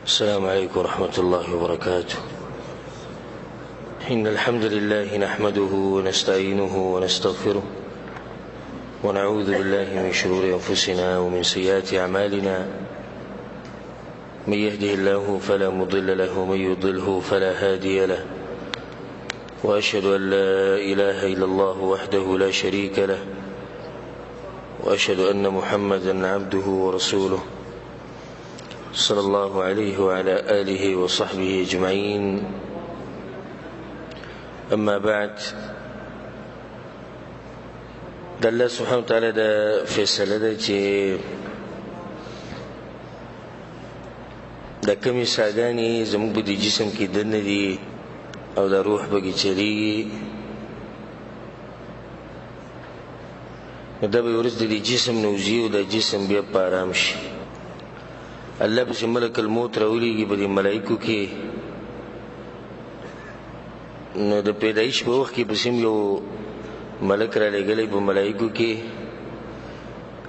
السلام عليكم ورحمة الله وبركاته. إن الحمد لله نحمده ونستعينه ونستغفره ونعوذ بالله من شرور أنفسنا ومن سيئات أعمالنا. من يهده الله فلا مضل له ومن يضلله فلا هادي له، وأشهد أن لا إله إلا الله وحده لا شريك له، وأشهد أن محمدا عبده ورسوله صلى الله عليه وعلى آله وصحبه أجمعين. أما بعد، الله سبحانه وتعالى دا فیصله ده چې دا کمی ساګانی زموږ په دې جسم کې دننه دي او دا روح به چلیږي، دا به ورځ د دې جسم نه وځي او دا جسم بیا په آرام شي. الله به ملک الموت راولیږي په دې ملایکو کې، نو د پیدایش په وخت کې به یو ملک را لېږلی په ملایکو کې،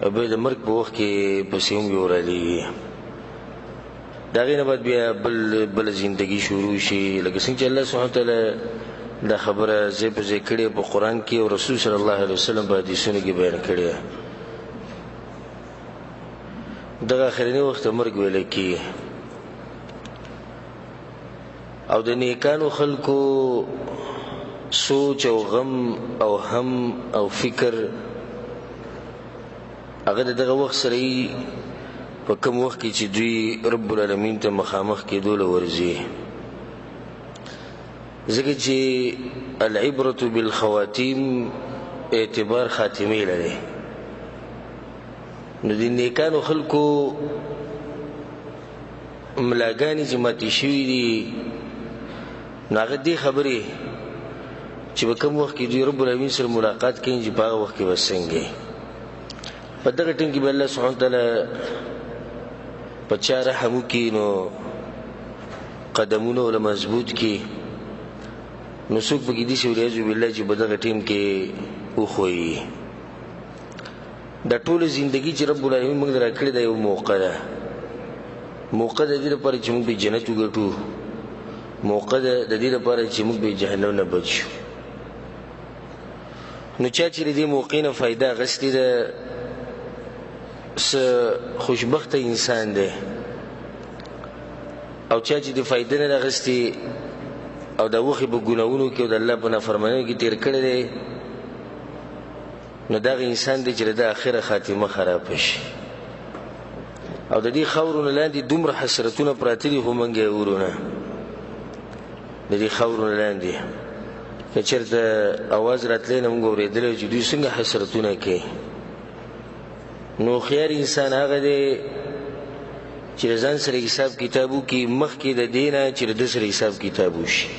او بیا د مرګ په وخت کې پسې هم یو رالیږي. د هغې نه بعد بیا بله زندګي شروع شي، لکه څنګه چې الله سبحانه وتعالی دا خبره ځای په ځای کړې په قرآن کې او رسول صلی الله علیه وسلم په حدیثونو کې بیان کړې. دغه آخرني وخت مرګ ویل کېږي، او د نیکانو خلکو سوچ او غم او هم او فکر هغه دغه وخت سره په کوم وخت کې چې دوی رب العالمین ته مخامخ کېدو له ورځي. ځکه چې العبرة بالخواتیم اعتبار خاتمې لري. نو د نیکانو خلکو ملاګانې چې ماتې شوي دي، نو هغه دې خبرې چې په کوم وخت کې دوی رب العالمین سره ملاقات کوي چې په هغه وخت کې به څنګه په دغه ټیم کې به الله سبحانه وتعالی په چا رحم وکړي، نو قدمونه ورله مضبوط کړي، نو څوک پکې داسې والعیاذ بالله چې په دغه ټیم کې وښویي. دا ټوله زندګي چې رب العالمین موږ ته راکړې ده یو موقع ده، موقع د دې لپاره چې موږ به جنت وګټو، موقع ده د دې لپاره چې موږ به جهنم نه بچ شو. نو چا چې د دې موقع نه فایده اخیستې ده څه خوشبخته انسان دی، او چا چې د فایده نه اخیستې او د وخت په ګناهونو کې او د الله په نافرمانیو کې تیر کړی دی، نو دغه انسان دی چې د آخره خاتمه خراب شي. او د دې خاورو نه لاندې دومره حسرتونه پراته دي، خو موږ یې اورو نه. د دې خاورو نه لاندې که چېرته اواز راتلی نه موږ اورېدلی چې دوی څنګه حسرتونه کوي. نو هوښیار انسان هغه دی چې د ځان سره حساب کتاب وکړي مخکې د دې نه چې د ده سره حساب کتاب وشي.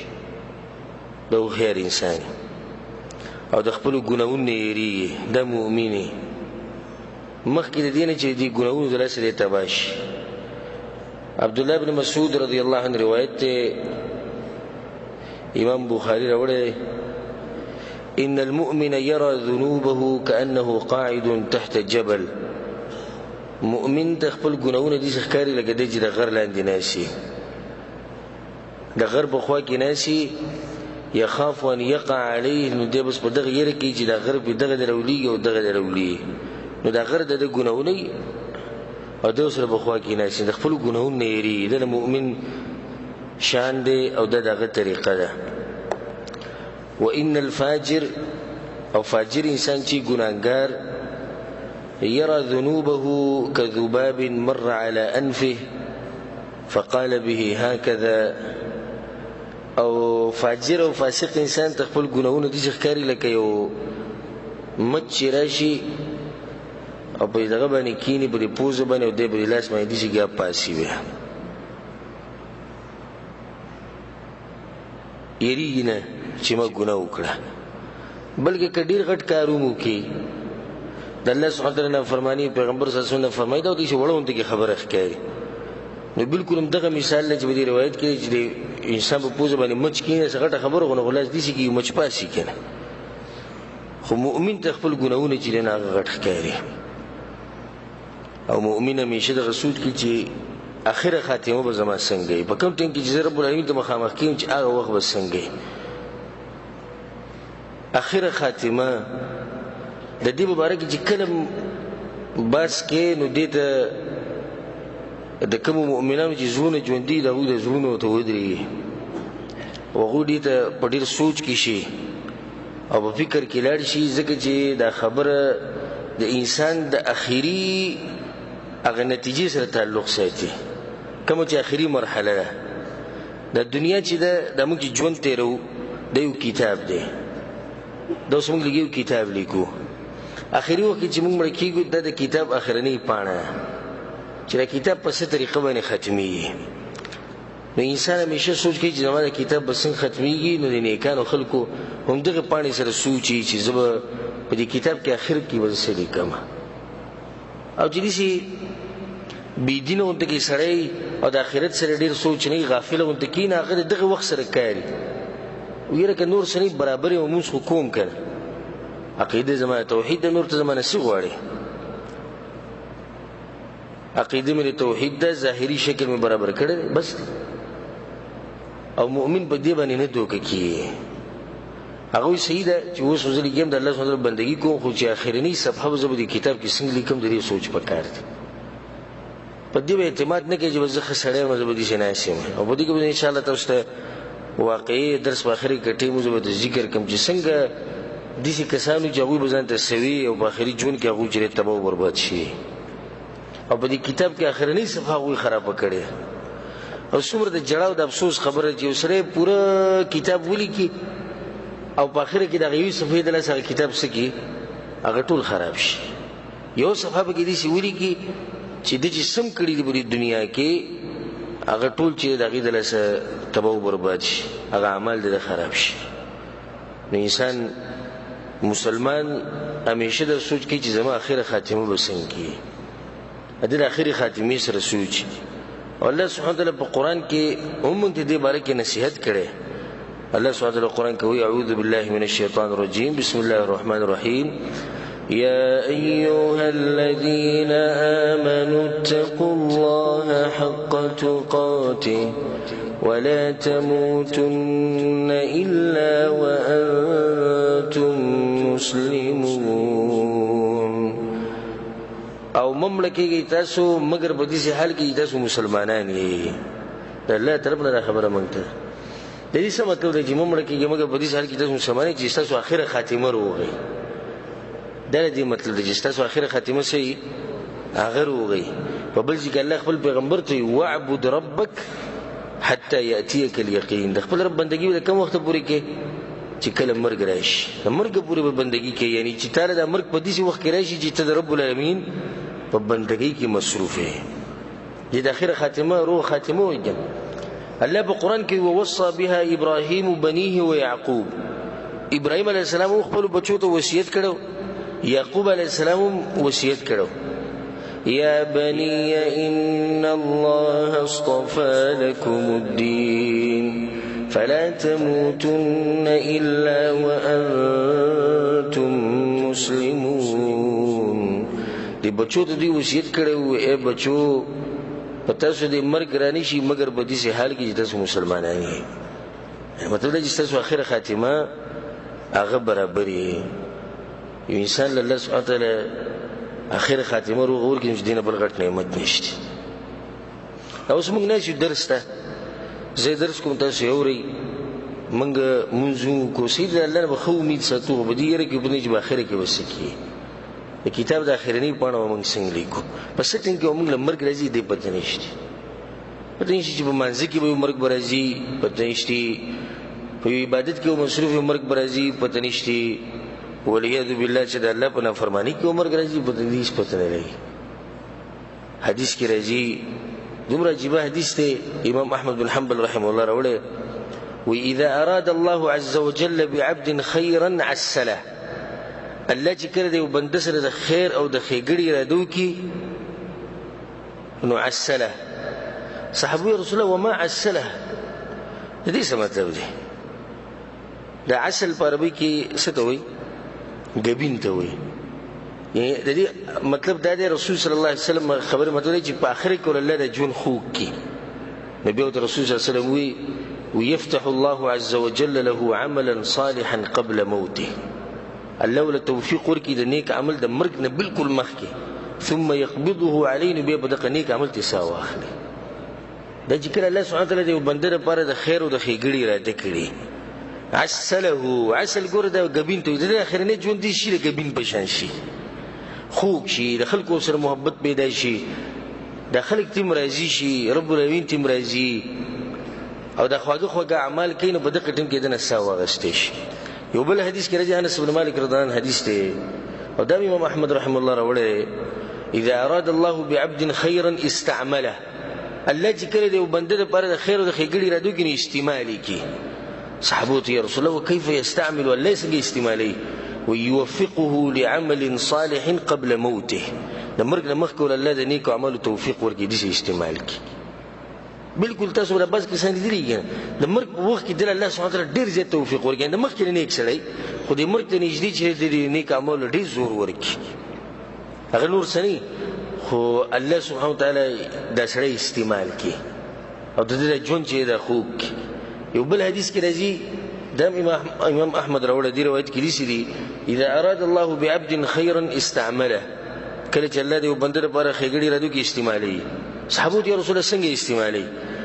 دا هوښیار انسان او د خپلو ګناهونو نه یېرېږي، دا مؤمن دی. مخکې د دې نه چې د دې ګناهونو د لاسه دی تباه شي. عبدالله بن مسعود رضی الله عنه روایت دی، امام بخاری راوړی، ان المؤمن يرى ذنوبه كأنه قاعد تحت جبل. مؤمن ته خپل ګناهونه داسې ښکاري لکه دی چې د غر لاندې ناست، د غر په خوا کې ناست، یخاف ان یقع علیه، نو دی بس په دغه یېره کوي چې دا غر پې دغه دی راولېږي او دغه دی راولېږي، نو دا غر د ده ګناهونه او دی سره په خوا کې ناست، د خپلو ګناهونو نه یېرېږي. دا د مؤمن شان دی او دا دغه طریقه ده. وان الفاجر او فاجر انسان چې ګناهګار، يرى ذنوبه كذباب مر على أنفه فقال به هكذا. او فاجر او فاسق انسان تخپل ګناهونه دي ښکاري لکه یو مچ چې راشي او په دغه باندې کینی په دې پوزه باندې او دې په لاس باندې دي چې ګیا پاسي وي، یېرېږي نه چې ما ګناه وکړه. بلکې که ډېر غټ کارونه وکړي، د الله سبحانه وتعالی نافرماني پیغمبر صلی الله علیه وسلم فرمایي دا داسې وړوونته کې خبره ښکاري. نو بالکل هم دغه مثال دی چې په دې روایت کې چې د انسان په پوزه باندې مچ کېني، څه غټه خبره خو نه، خو لاس داسې کېږي مچ پاسي که نه. خو مؤمن ته خپل ګناهونه چې دی نه هغه غټ ښکاري. او مؤمن همیشه د رسول کې چې اخره خاتمه به زما څنګه په کوم ټیم کې چې رب العالمین ته مخامخ کیم چې هغه وخت به څنګه اخره خاتمه د دې مبارک چې کلم بس کې نو دې ته د کوم مؤمنانو چې زونه ژوندۍ د هغوی د زړونو ته ودرېږي او هغوی دې ته په ډېر سوچ کې شي او په فکر کې لاړ شي ځکه چې دا خبره د انسان د اخري هغه نتیجې سره تعلق ساتي کومه چې اخري مرحله ده د دنیا چې د موږ ژوند تېرو د یو کتاب دی دا اوس موږ یو کتاب لیکو اخري وخت چې موږ مړه کېږو دا د کتاب اخرنۍ پاڼه چې دا کتاب په څه طریقه باندې ختمېږي نو انسان همیشه سوچ کوي چې زما د کتاب به څنګه ختمېږي نو د نیکانو خلکو همدغه پاڼې سره سوچي چې زه به په دې کتاب کې اخر کې به څه لیکم او چې داسې بېدینه غونته کې سړی او د آخرت سره ډېر سوچ نه وي غافله غونته کښېني هغه د دغه وخت سره کاري ویره که نور څه نه برابر یم مونځ خو کوم که نه عقیده زما توحید ده نور ته زما نه څه غواړې عقیده مې د توحید ده ظاهري شکل مې برابر کړی دی بس او مؤمن په دې باندې نه دوکه کېږي هغه وایي صحیح ده چې اوس زه لیکم د الله سبحانه وتعالی بندګي کوم خو چې آخرنۍ صفحه به زه به دې کتاب کې څنګه لیکم د دې سوچ پکار دی په دې به اعتماد نه کوي چې بس زه ښه سړی یم زه به داسې ناست یم او په دې کې به انشاءالله تاسو ته واقعي درس په آخري کې ټیم زه به د ذکر کوم چې څنګه داسې کسانو چې هغوی به ځان ته سوي او په آخري ژوند کې هغوی چې تباه او برباد شي او په دې کتاب کې آخرنۍ صفحه هغوی خرابه کړې او څومره د جړا او د افسوس خبره چې یو سړی پوره کتاب ولیکي او په آخره کې د هغه یوې صفحې د لاسه هغه کتاب څه کړي هغه ټول خراب شي یو صفحه پکې داسې ولیکي چې ده چې سم کړي دي په دې دنیا کې هغه ټول چې د هغې د لاسه تباه و برباد شي هغه اعمال د خراب شي نو انسان مسلمان همیشه دا سوچ کوي چې زما آخره خاتمه به څنګه کېږي د آخرې خاتمې سره سوچ او الله سبحانه وتعالی په قرآن کې هم موږ ته دې باره کې نصیحت کړی الله سبحانه وتعالی قرآن کې وایي اعوذ بالله من الشیطان الرجیم بسم الله الرحمن الرحیم يا أيها الذين آمنوا اتقوا الله حق تقاته ولا تموتن إلا وأنتم مسلمون او مملکه تاسو مگر په دې حال کې تاسو مسلمانان یې الله طرف نه خبره مونږ ته د دې څه مطلب دی چې مملکه مگر په دې حال کې تاسو مسلمانان چې تاسو اخره خاتمه وروغي دا دې مطلب دی چې تاسو اخره خاتمه شي هغه وروغي په بل ځکه الله خپل پیغمبر ته وعبد ربک حتى ياتيك اليقين د خپل رب بندگی د کوم وخت پورې کې چې کله مرګ راشي د مرګ پورې به بندگی کې یعنی چې تعالی د مرګ په دې وخت کې راشي چې ته د رب العالمین په بندگی کې مصروف یې دې د اخره خاتمه روح خاتمه وایي الله په قران کې ووصى بها ابراهيم بنيه ويعقوب ابراهيم عليه السلام خپل بچو ته وصیت کړو یعقوب عليه السلام وصیت کړو يا بني إن الله اصطفى لكم الدين فلا تموتن إلا وأنتم مسلمون دی بچو ته دی وصیت کړو اے بچو پتہ سو دی مرګ رانی شي مگر په دې حال کې چې تاسو مسلمانان یې مطلب دی چې تاسو اخره خاتمه هغه برابرې انسان الله سبحانه وتعالی اخر خاتمه روغ ورکړي چې دینه بل غټ نعمت نشته اوس موږ نه شو درس ته زه درس کوم تاسو اوري موږ منځو کو سید الله به خو امید ساتو به دې یره کې بنې چې اخر کې وسکی د کتاب د اخرنی پاڼه موږ څنګه لیکو پس څنګه موږ لمرګ راځي دې پته نشته پته نشي چې په منځ کې به مرګ راځي پته نشته په عبادت کې مصروف مرګ راځي پته نشته ولیعذ بالله چې د الله په نافرمانی کې عمر راځي په دې هیڅ پته نه لري حدیث کې راځي دومره عجیب حدیث دی امام احمد بن حنبل رحمه الله راوړي واذا اراد الله عز وجل بعبد خيرا عسله الله چې کړه دی بند سره د خیر او د خیګړی ارادو کې نو عسله صحابي رسول الله وما عسله دې څه مطلب دی د عسل په عربي کې څه ته وایي ګبین ته وایي یعنی د دې مطلب دا دی رسول صلی الله علیه وسلم خبره مته چې په آخر کې الله د ژوند خوږ کی نبی او رسول صلی الله علیه وسلم ويفتح الله عز وجل له عملا صالحا قبل موته الله ول توفیق ورکی د نیک عمل د مرګ نه بالکل مخکې ثم يقبضه عليه بیا به د نیک عمل تساو اخلي دا ذکر الله سبحانه وتعالى د بنده لپاره د خیر او د ښېګړې راته کړي عسله عسل ګور د غبین ته د اخرنه ژوند دي شي د غبین په شان شي خوږ شي د خلکو سره محبت پیدا شي د خلک تیم راضي شي رب العالمین تیم راضي او د خواږه اعمال کین په دغه ټیم کې د نساو غستې شي یو بل حدیث کې راځي انس بن مالک رضی الله عنه حدیث ته او د امام احمد رحم الله راوړی اذا اراد الله بعبد خيرا استعمله الله چې کړي دی بنده لپاره د خیر او د ښېګړې را دوی استعمالي کی صحابوت یا رسول الله كيف يستعمل ولا يسقي استعمالي ويوفقه لعمل صالح قبل موته د مرګ نه مخکې الله د نیکو اعمالو توفیق ورکړي د استعمال کی بالکل تاسو را بس کې څنګه دیږي د مرګ په وخت کې د الله سبحانه وتعالى ډیر زیات توفیق ورکړي د مخکې نیک سړی خو د مرګ ته نږدې چې د نیک اعمالو ډیر زور ورکړي هغه نور سني خو الله سبحانه وتعالى دا سړی استعمال کی او د دې ژوند چې دا خوږ یو بل حدیث کې راځي د امام احمد راوړی دی روایت کې دي اذا اراد الله بعبد خيرا استعمله کله چې الله دې بنده لپاره ښېګړې را دوی کې استعمالي صحابه یا رسول الله څنګه استعمالي